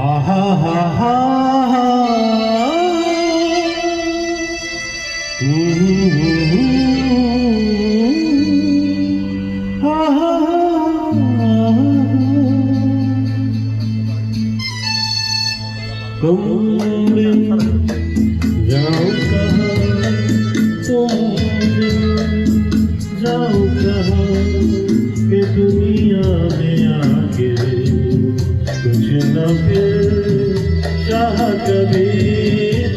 आहा हा हा हा तुम बिन जाऊं कहाँ, तुम बिन जाऊं कहाँ कि दुनिया में आके कुछ न फिर चाह कभी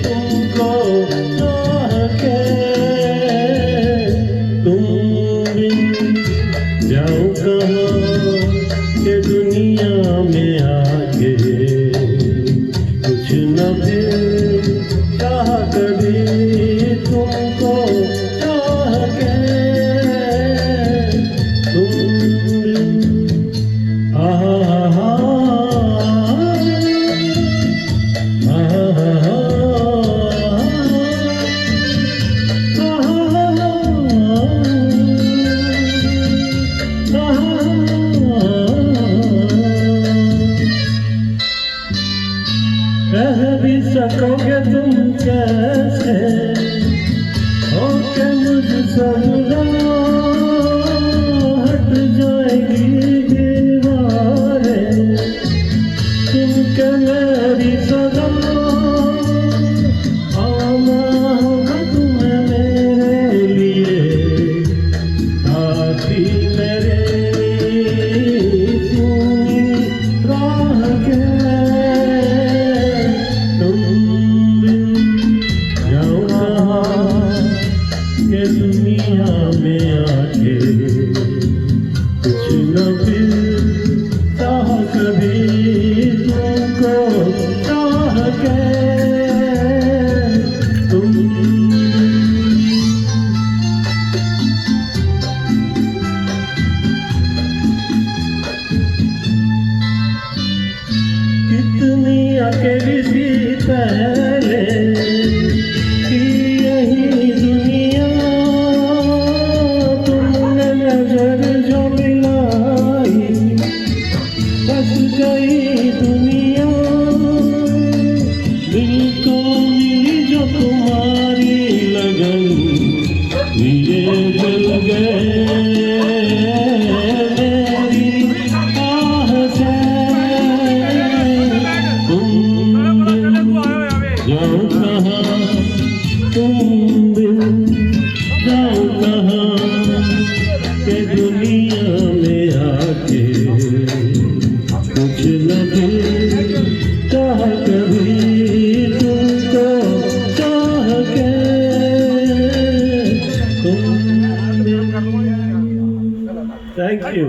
तुमको चाह के, तुम बिन जाऊं कहाँ कि दुनिया में आके कुछ न फिर चाह कभी तुमको चाह के, तुम बिन आहा रह भी सकोगे तुम कैसे हो के मुझसे हट जाएगी दीवारें, तुम के मेरी सदा आना होगा तुम्हें मेरे लिए, साथी मेरे सुनी राह के, के दुनिया में आके कुछ न फिर चाह कभी तुमको चाह के, तुम कितनी अकेली सी पहले गई दुनिया, दिल को मिली जो तुम्हारी लगन, ये जल गए मेरी आह से, तुम बिन जाऊं कहाँ, तुम बिन जाऊं कहाँ के दुनिया में आके कुछ न फिर चाह कभी तुमको चाह के, तुम। Thank you.